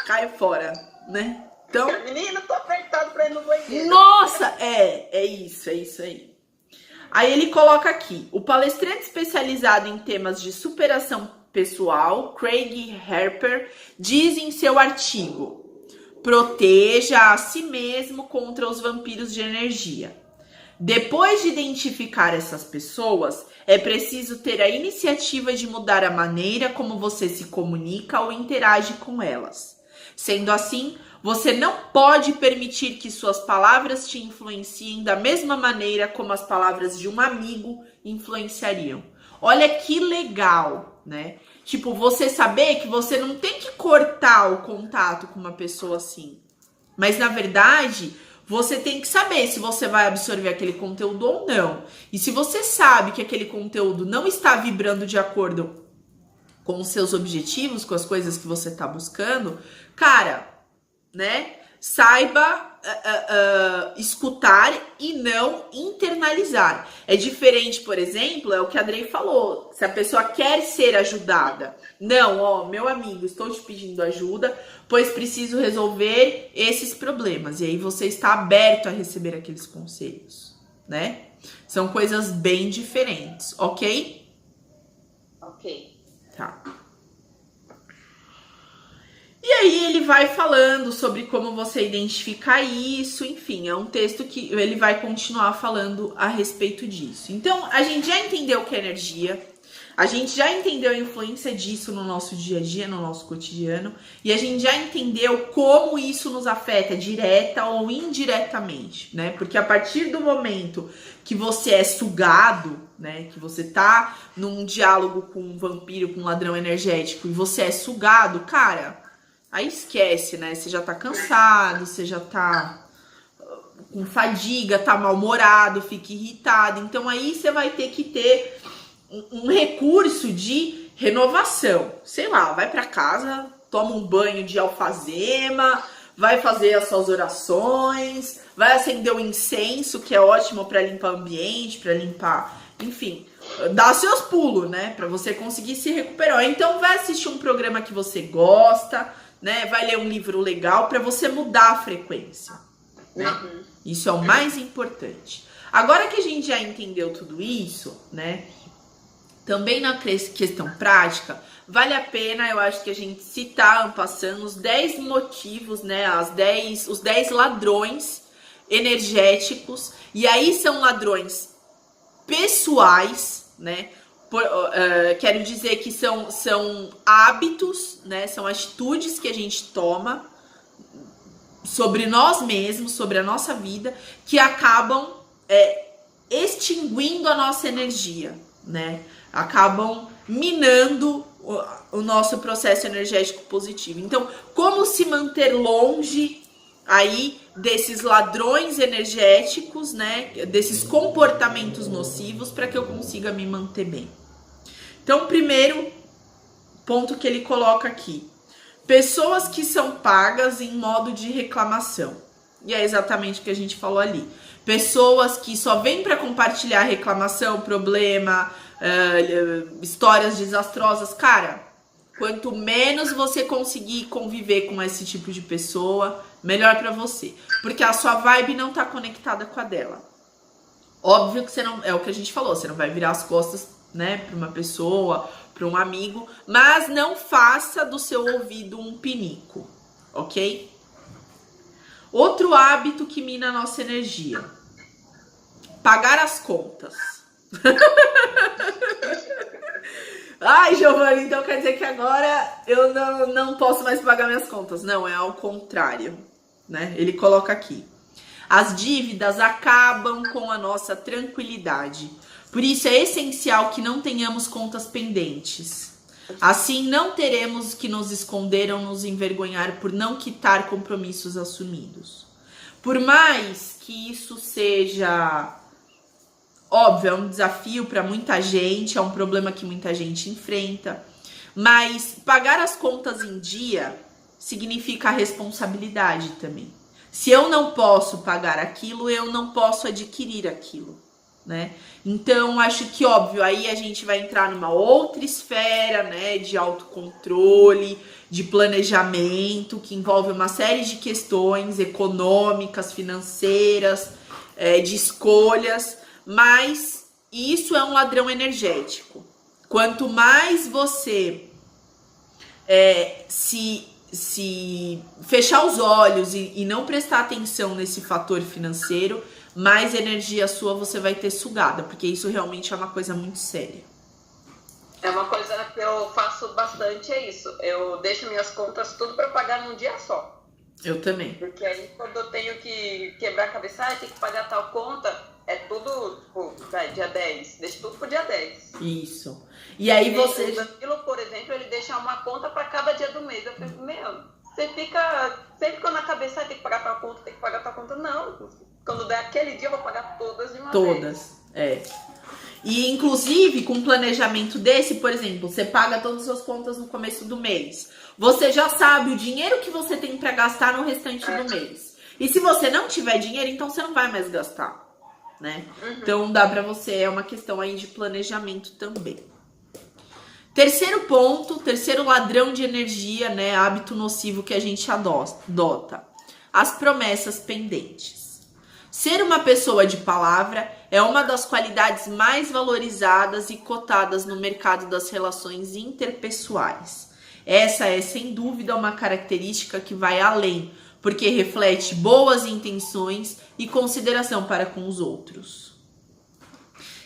cai fora, né? Então, menino, tô apertado pra ir no banheiro. Nossa, é isso aí. Aí ele coloca aqui, o palestrante especializado em temas de superação pessoal, Craig Harper, diz em seu artigo: proteja a si mesmo contra os vampiros de energia. Depois de identificar essas pessoas, é preciso ter a iniciativa de mudar a maneira como você se comunica ou interage com elas. Sendo assim, você não pode permitir que suas palavras te influenciem da mesma maneira como as palavras de um amigo influenciariam. Olha que legal, né? Tipo, você saber que você não tem que cortar o contato com uma pessoa assim. Mas, na verdade, você tem que saber se você vai absorver aquele conteúdo ou não. E se você sabe que aquele conteúdo não está vibrando de acordo com os seus objetivos, com as coisas que você está buscando, cara, né? Saiba escutar e não internalizar. É diferente, por exemplo, é o que a Drey falou. Se a pessoa quer ser ajudada. Não, ó, meu amigo, estou te pedindo ajuda, pois preciso resolver esses problemas. E aí você está aberto a receber aqueles conselhos, né? São coisas bem diferentes, ok? Ok. Tá. E aí ele vai falando sobre como você identificar isso, enfim, é um texto que ele vai continuar falando a respeito disso. Então, a gente já entendeu o que é energia, a gente já entendeu a influência disso no nosso dia a dia, no nosso cotidiano, e a gente já entendeu como isso nos afeta direta ou indiretamente, né? Porque a partir do momento que você é sugado, né, que você tá num diálogo com um vampiro, com um ladrão energético, e você é sugado, cara, aí esquece, né? Você já tá cansado, você já tá com fadiga, tá mal-humorado, fica irritado. Então aí você vai ter que ter um recurso de renovação. Sei lá, vai pra casa, toma um banho de alfazema, vai fazer as suas orações, vai acender o incenso, que é ótimo pra limpar o ambiente, pra limpar, enfim, dá seus pulos, né? Pra você conseguir se recuperar. Então vai assistir um programa que você gosta, né? Vai ler um livro legal para você mudar a frequência, né? Uhum. Isso é o mais importante. Agora que a gente já entendeu tudo isso, né? Também na questão prática, vale a pena, eu acho que a gente citar, passando os 10 motivos, né? Os 10 ladrões energéticos. E aí são ladrões pessoais, né? Quero dizer que são hábitos, né? São atitudes que a gente toma sobre nós mesmos, sobre a nossa vida, que acabam extinguindo a nossa energia, né? Acabam minando o nosso processo energético positivo. Então, como se manter longe aí desses ladrões energéticos, né? Desses comportamentos nocivos para que eu consiga me manter bem. Então, o primeiro ponto que ele coloca aqui: pessoas que são pagas em modo de reclamação. E é exatamente o que a gente falou ali. Pessoas que só vêm para compartilhar reclamação, problema, histórias desastrosas. Cara, quanto menos você conseguir conviver com esse tipo de pessoa, melhor para você. Porque a sua vibe não tá conectada com a dela. Óbvio que você não... É o que a gente falou, você não vai virar as costas, né, para uma pessoa, para um amigo, mas não faça do seu ouvido um pinico, ok? Outro hábito que mina a nossa energia: pagar as contas. Ai, Giovana, então quer dizer que agora eu não posso mais pagar minhas contas. Não, é ao contrário, né? Ele coloca aqui: as dívidas acabam com a nossa tranquilidade. Por isso é essencial que não tenhamos contas pendentes. Assim, não teremos que nos esconder ou nos envergonhar por não quitar compromissos assumidos. Por mais que isso seja óbvio, é um desafio para muita gente, é um problema que muita gente enfrenta, mas pagar as contas em dia significa responsabilidade também. Se eu não posso pagar aquilo, eu não posso adquirir aquilo, né? Então, acho que, óbvio, aí a gente vai entrar numa outra esfera, né, de autocontrole, de planejamento, que envolve uma série de questões econômicas, financeiras, de escolhas, mas isso é um ladrão energético. Quanto mais você se fechar os olhos e não prestar atenção nesse fator financeiro, mais energia sua você vai ter sugada, porque isso realmente é uma coisa muito séria. É uma coisa que eu faço bastante, é isso. Eu deixo minhas contas tudo para pagar num dia só. Eu também. Porque aí quando eu tenho que quebrar a cabeça, tem que pagar tal conta, é tudo, tipo, dia 10. Deixa tudo pro dia 10. Isso. E aí você... O Danilo, por exemplo, ele deixa uma conta para cada dia do mês. Eu fico, você fica sempre com na cabeça, tem que pagar tal conta, tem que pagar tal conta. Não, quando der aquele dia eu vou pagar todas de uma vez. Todas, E, inclusive, com um planejamento desse, por exemplo, você paga todas as suas contas no começo do mês. Você já sabe o dinheiro que você tem para gastar no restante do mês. E se você não tiver dinheiro, então você não vai mais gastar, né? Então, dá para você, é uma questão aí de planejamento também. Terceiro ponto, terceiro ladrão de energia, né? Hábito nocivo que a gente adota. As promessas pendentes. Ser uma pessoa de palavra é uma das qualidades mais valorizadas e cotadas no mercado das relações interpessoais. Essa é, sem dúvida, uma característica que vai além, porque reflete boas intenções e consideração para com os outros.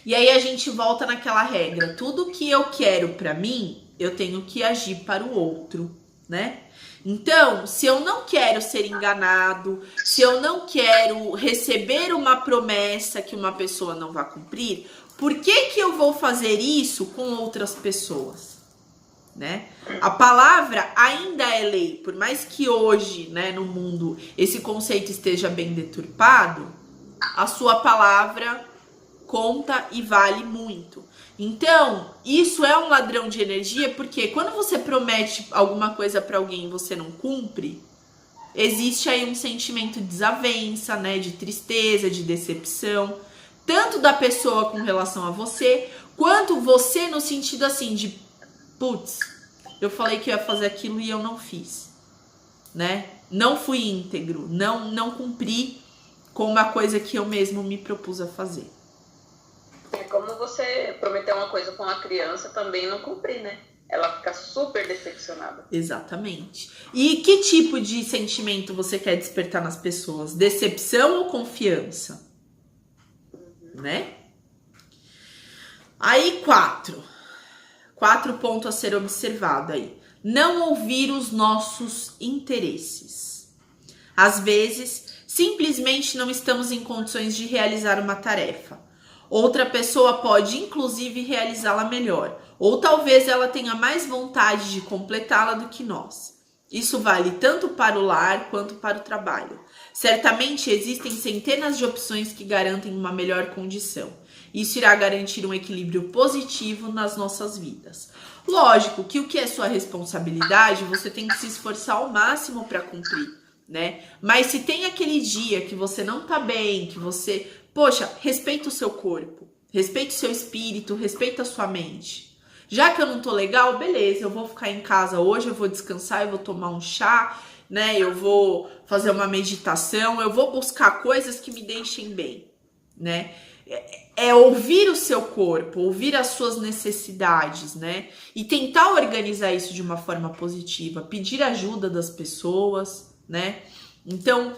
E aí a gente volta naquela regra, tudo que eu quero para mim, eu tenho que agir para o outro, né? Então, se eu não quero ser enganado, se eu não quero receber uma promessa que uma pessoa não vai cumprir, por que eu vou fazer isso com outras pessoas, né? A palavra ainda é lei, por mais que hoje, né, no mundo, esse conceito esteja bem deturpado, a sua palavra conta e vale muito. Então, isso é um ladrão de energia, porque quando você promete alguma coisa para alguém e você não cumpre, existe aí um sentimento de desavença, né, de tristeza, de decepção, tanto da pessoa com relação a você, quanto você no sentido assim de, putz, eu falei que ia fazer aquilo e eu não fiz, né? Não fui íntegro, não cumpri com uma coisa que eu mesmo me propus a fazer. É como você prometer uma coisa com uma criança também não cumprir, né? Ela fica super decepcionada. Exatamente. E que tipo de sentimento você quer despertar nas pessoas? Decepção ou confiança? Né? Aí, 4 pontos a ser observado aí. Não ouvir os nossos interesses. Às vezes, simplesmente não estamos em condições de realizar uma tarefa. Outra pessoa pode, inclusive, realizá-la melhor. Ou talvez ela tenha mais vontade de completá-la do que nós. Isso vale tanto para o lar quanto para o trabalho. Certamente existem centenas de opções que garantem uma melhor condição. Isso irá garantir um equilíbrio positivo nas nossas vidas. Lógico que o que é sua responsabilidade, você tem que se esforçar ao máximo para cumprir, né? Mas se tem aquele dia que você não tá bem, que você... Poxa, respeita o seu corpo, respeita o seu espírito, respeita a sua mente. Já que eu não tô legal, beleza, eu vou ficar em casa hoje, eu vou descansar, eu vou tomar um chá, né? Eu vou fazer uma meditação, eu vou buscar coisas que me deixem bem, né? É ouvir o seu corpo, ouvir as suas necessidades, né? E tentar organizar isso de uma forma positiva, pedir ajuda das pessoas, né? Então,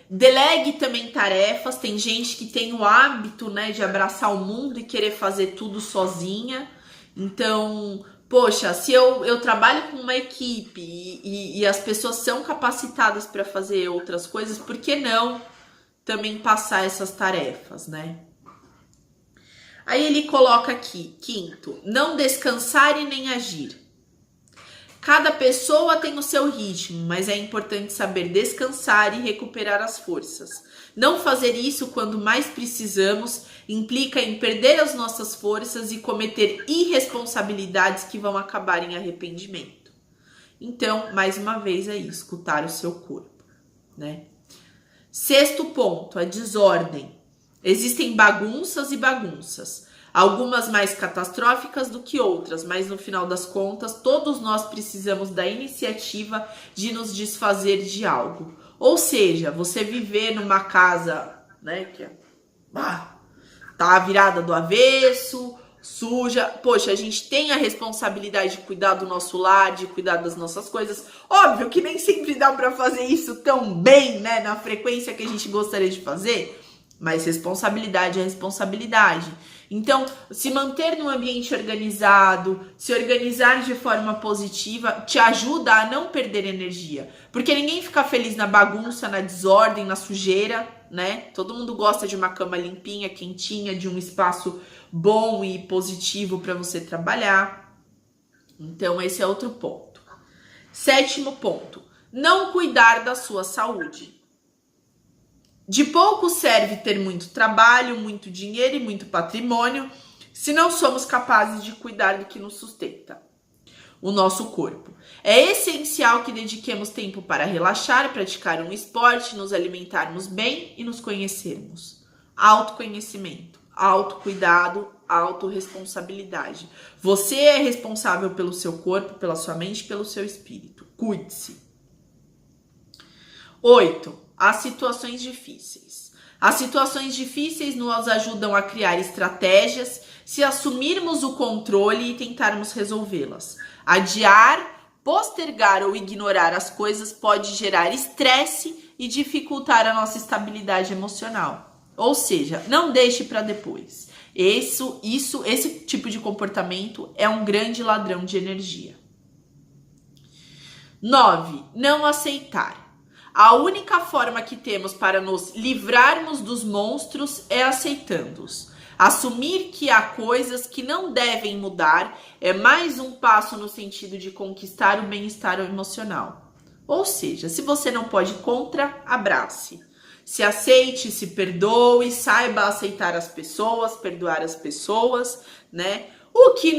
delegue também tarefas. Tem gente que tem o hábito, né, de abraçar o mundo e querer fazer tudo sozinha. Então, poxa, se eu trabalho com uma equipe e as pessoas são capacitadas para fazer outras coisas, por que não também passar essas tarefas, né? Aí ele coloca aqui, 5º, não descansar e nem agir. Cada pessoa tem o seu ritmo, mas é importante saber descansar e recuperar as forças. Não fazer isso quando mais precisamos implica em perder as nossas forças e cometer irresponsabilidades que vão acabar em arrependimento. Então, mais uma vez aí, escutar o seu corpo, né? 6º ponto, a desordem. Existem bagunças e bagunças. Algumas mais catastróficas do que outras, mas no final das contas, todos nós precisamos da iniciativa de nos desfazer de algo. Ou seja, você viver numa casa, né, que tá virada do avesso, suja. Poxa, a gente tem a responsabilidade de cuidar do nosso lar, de cuidar das nossas coisas. Óbvio que nem sempre dá pra fazer isso tão bem, né, na frequência que a gente gostaria de fazer, mas responsabilidade é responsabilidade. Então, se manter num ambiente organizado, se organizar de forma positiva, te ajuda a não perder energia. Porque ninguém fica feliz na bagunça, na desordem, na sujeira, né? Todo mundo gosta de uma cama limpinha, quentinha, de um espaço bom e positivo para você trabalhar. Então, esse é outro ponto. 7º ponto, não cuidar da sua saúde. De pouco serve ter muito trabalho, muito dinheiro e muito patrimônio, se não somos capazes de cuidar do que nos sustenta, o nosso corpo. É essencial que dediquemos tempo para relaxar, praticar um esporte, nos alimentarmos bem e nos conhecermos. Autoconhecimento, autocuidado, autorresponsabilidade. Você é responsável pelo seu corpo, pela sua mente, pelo seu espírito. Cuide-se. 8. As situações difíceis. As situações difíceis nos ajudam a criar estratégias se assumirmos o controle e tentarmos resolvê-las. Adiar, postergar ou ignorar as coisas pode gerar estresse e dificultar a nossa estabilidade emocional. Ou seja, não deixe para depois. Esse tipo de comportamento é um grande ladrão de energia. 9. Não aceitar. A única forma que temos para nos livrarmos dos monstros é aceitando-os. Assumir que há coisas que não devem mudar é mais um passo no sentido de conquistar o bem-estar emocional. Ou seja, se você não pode contra, abrace. Se aceite, se perdoe, saiba aceitar as pessoas, perdoar as pessoas, né? O que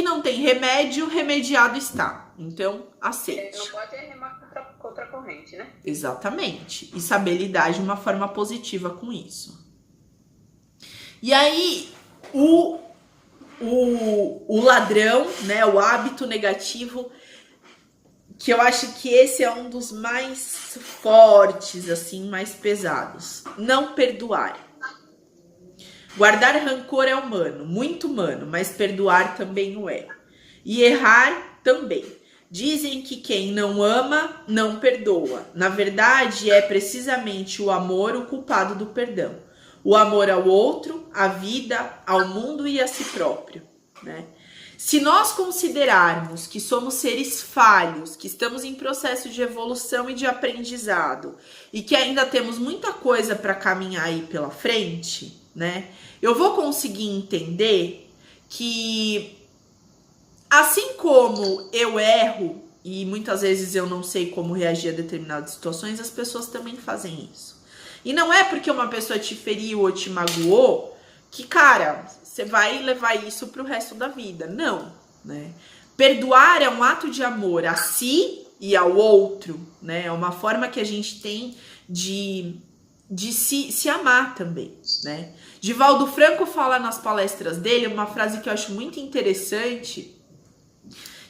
não tem remédio, remediado está. Então, aceite. Não pode remar contra a corrente, né? Exatamente. E saber lidar de uma forma positiva com isso. E aí, o ladrão, né? O hábito negativo, que eu acho que esse é um dos mais fortes, assim, mais pesados. Não perdoar. Guardar rancor é humano, muito humano, mas perdoar também o é. E errar também. Dizem que quem não ama, não perdoa. Na verdade, é precisamente o amor o culpado do perdão. O amor ao outro, à vida, ao mundo e a si próprio, né? Se nós considerarmos que somos seres falhos, que estamos em processo de evolução e de aprendizado, e que ainda temos muita coisa para caminhar aí pela frente, né? Eu vou conseguir entender que, assim como eu erro e muitas vezes eu não sei como reagir a determinadas situações, as pessoas também fazem isso. E não é porque uma pessoa te feriu ou te magoou que, cara, você vai levar isso pro resto da vida. Não, né? Perdoar é um ato de amor a si e ao outro, né? É uma forma que a gente tem de se amar também, né? Divaldo Franco fala nas palestras dele uma frase que eu acho muito interessante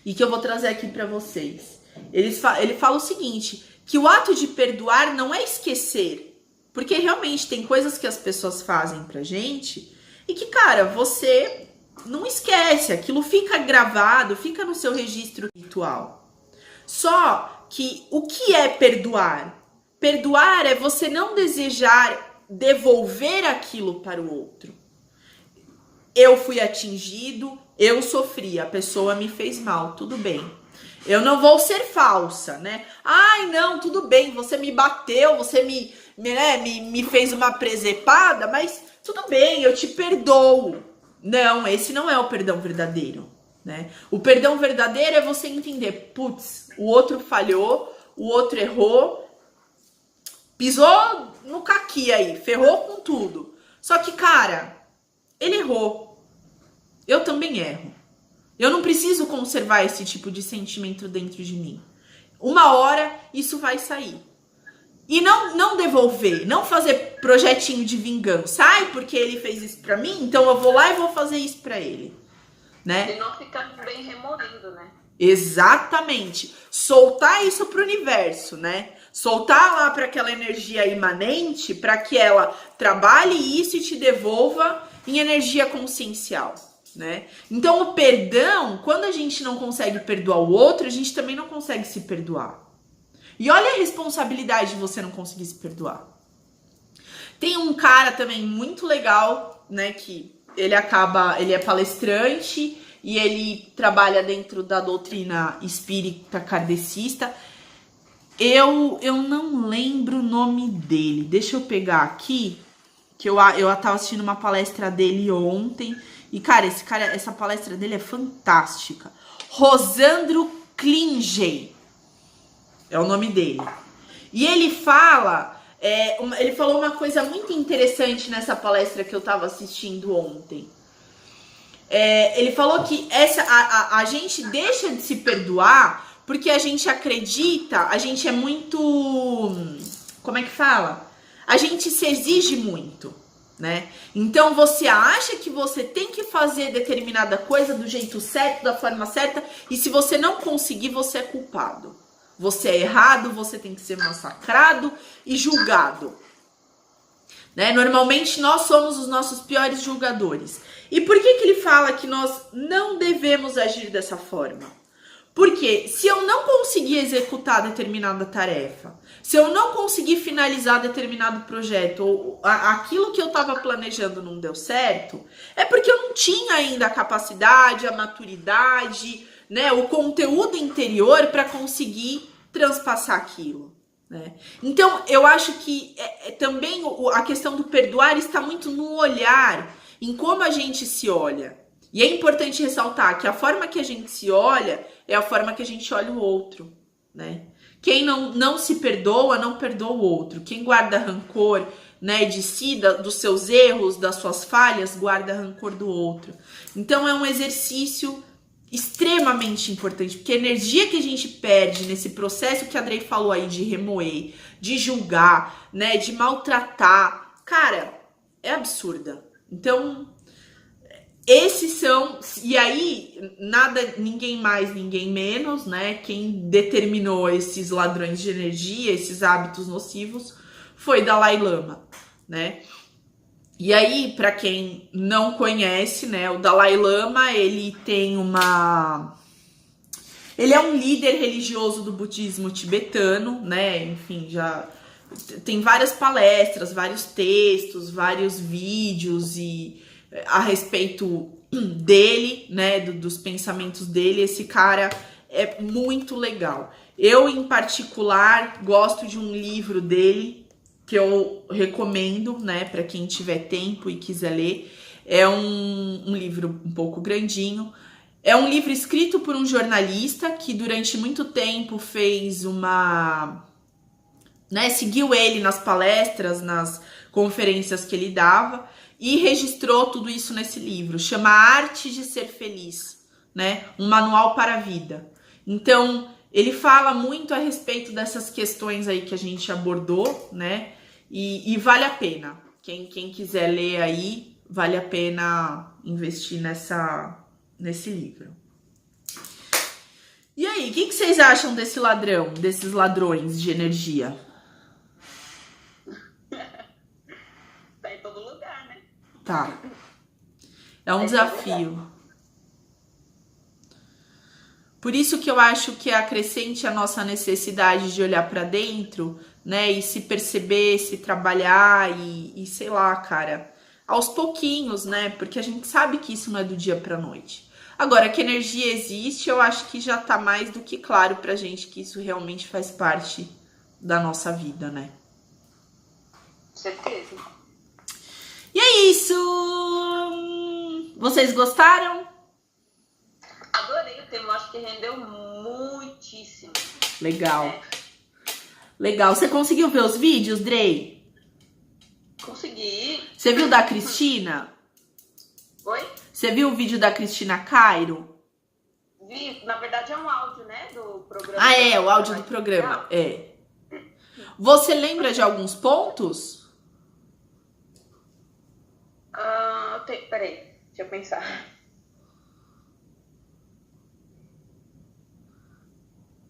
e que eu vou trazer aqui para vocês. Ele fala o seguinte, que o ato de perdoar não é esquecer, porque realmente tem coisas que as pessoas fazem pra gente e que, cara, você não esquece, aquilo fica gravado, fica no seu registro ritual. Só que o que é perdoar? Perdoar é você não desejar devolver aquilo para o outro. Eu fui atingido, eu sofri, a pessoa me fez mal, tudo bem. Eu não vou ser falsa, né? Ai, não, tudo bem, você me bateu, você me fez uma presepada, mas tudo bem, eu te perdoo. Não, esse não é o perdão verdadeiro, né? O perdão verdadeiro é você entender, putz, o outro falhou, o outro errou, pisou no caqui aí, ferrou com tudo. Só que, cara, ele errou. Eu também erro. Eu não preciso conservar esse tipo de sentimento dentro de mim. Uma hora isso vai sair. E não devolver, não fazer projetinho de vingança. Ai, porque ele fez isso pra mim, então eu vou lá e vou fazer isso pra ele, né? E não ficar bem remoendo, né? Exatamente. Soltar isso pro universo, né? Soltar lá para aquela energia imanente para que ela trabalhe isso e te devolva em energia consciencial, né? Então o perdão, quando a gente não consegue perdoar o outro, a gente também não consegue se perdoar. E olha a responsabilidade de você não conseguir se perdoar. Tem um cara também muito legal, né, que ele é palestrante e ele trabalha dentro da doutrina espírita kardecista. Eu não lembro o nome dele. Deixa eu pegar aqui, que eu tava assistindo uma palestra dele ontem. E, cara, essa palestra dele é fantástica. Rosandro Klingey é o nome dele. E ele ele falou uma coisa muito interessante nessa palestra que eu tava assistindo ontem. Ele falou que a gente deixa de se perdoar porque a gente acredita, a gente é muito... Como é que fala? A gente se exige muito, né? Então você acha que você tem que fazer determinada coisa do jeito certo, da forma certa, e se você não conseguir, você é culpado. Você é errado, você tem que ser massacrado e julgado. Né? Normalmente nós somos os nossos piores julgadores. E por que ele fala que nós não devemos agir dessa forma? Porque se eu não conseguir executar determinada tarefa, se eu não conseguir finalizar determinado projeto, ou aquilo que eu estava planejando não deu certo, é porque eu não tinha ainda a capacidade, a maturidade, né, o conteúdo interior para conseguir transpassar aquilo. Né? Então, eu acho que também a questão do perdoar está muito no olhar, em como a gente se olha. E é importante ressaltar que a forma que a gente se olha é a forma que a gente olha o outro, né? Quem não se perdoa, não perdoa o outro. Quem guarda rancor, né, de si, dos seus erros, das suas falhas, guarda rancor do outro. Então é um exercício extremamente importante, porque a energia que a gente perde nesse processo que a Drey falou aí de remoer, de julgar, né, de maltratar, cara, é absurda. Então, esses são, e aí, ninguém mais, ninguém menos, né? Quem determinou esses ladrões de energia, esses hábitos nocivos, foi Dalai Lama, né? E aí, para quem não conhece, né? O Dalai Lama, ele é um líder religioso do budismo tibetano, né? Enfim, já tem várias palestras, vários textos, vários vídeos a respeito dele, né, dos pensamentos dele. Esse cara é muito legal. Eu, em particular, gosto de um livro dele que eu recomendo, né, para quem tiver tempo e quiser ler. É um livro um pouco grandinho. É um livro escrito por um jornalista que durante muito tempo fez seguiu ele nas palestras, nas conferências que ele dava, e registrou tudo isso nesse livro. Chama A Arte de Ser Feliz, né? Um manual para a vida. Então, ele fala muito a respeito dessas questões aí que a gente abordou, né? E vale a pena. Quem quiser ler aí, vale a pena investir nesse livro. E aí, o que vocês acham desses ladrões de energia? Tá. É um desafio. Por isso que eu acho que acrescente a nossa necessidade de olhar pra dentro, né? E se perceber, se trabalhar e sei lá, cara, aos pouquinhos, né? Porque a gente sabe que isso não é do dia pra noite. Agora, que energia existe, eu acho que já tá mais do que claro pra gente que isso realmente faz parte da nossa vida, né? Certeza. E é isso! Vocês gostaram? Adorei o tema, acho que rendeu muitíssimo. Legal. Legal. Você conseguiu ver os vídeos, Drey? Consegui. Você viu da Cristina? Oi? Você viu o vídeo da Cristina Cairo? Vi, na verdade é um áudio, né, do programa. Ah, é, o áudio do programa. É. Você lembra de alguns pontos? Peraí, deixa eu pensar.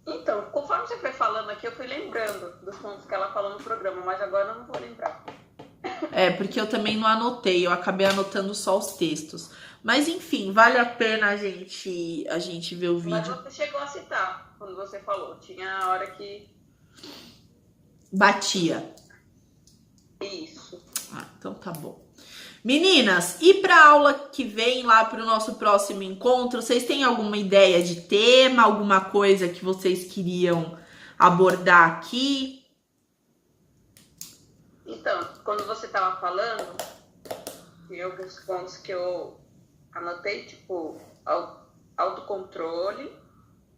Então, conforme você foi falando aqui, eu fui lembrando dos pontos que ela falou no programa, mas agora eu não vou lembrar. É, porque eu também não anotei, eu acabei anotando só os textos. Mas enfim, vale a pena a gente ver o vídeo. Mas você chegou a citar quando você falou, tinha a hora que... Batia. Isso. Ah, então tá bom. Meninas, e para aula que vem lá para o nosso próximo encontro, vocês têm alguma ideia de tema, alguma coisa que vocês queriam abordar aqui? Então, quando você estava falando, alguns pontos que eu anotei, tipo, autocontrole,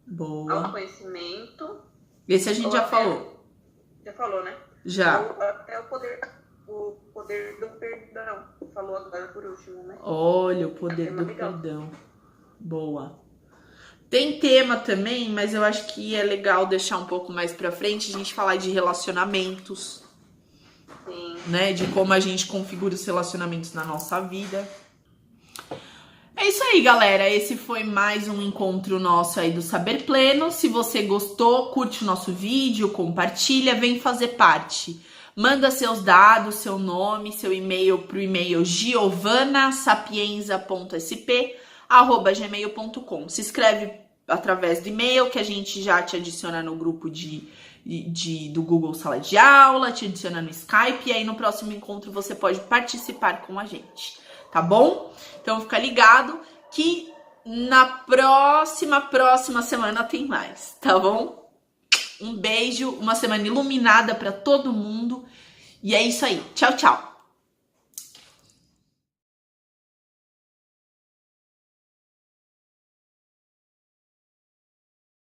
Boa. autoconhecimento. Esse a gente já falou. Já falou, né? Já. Até o poder do perdão. Falou agora por último, né? Olha, o poder do perdão. Boa. Tem tema também, mas eu acho que é legal deixar um pouco mais pra frente a gente falar de relacionamentos. Sim. Né? De como a gente configura os relacionamentos na nossa vida. É isso aí, galera. Esse foi mais um encontro nosso aí do Saber Pleno. Se você gostou, curte o nosso vídeo, compartilha, vem fazer parte. Manda seus dados, seu nome, seu e-mail pro e-mail giovanasapienza.sp@gmail.com. Se inscreve através do e-mail que a gente já te adiciona no grupo do Google Sala de Aula, te adiciona no Skype e aí no próximo encontro você pode participar com a gente, tá bom? Então fica ligado que na próxima semana tem mais, tá bom? Um beijo, uma semana iluminada para todo mundo. E é isso aí. Tchau, tchau.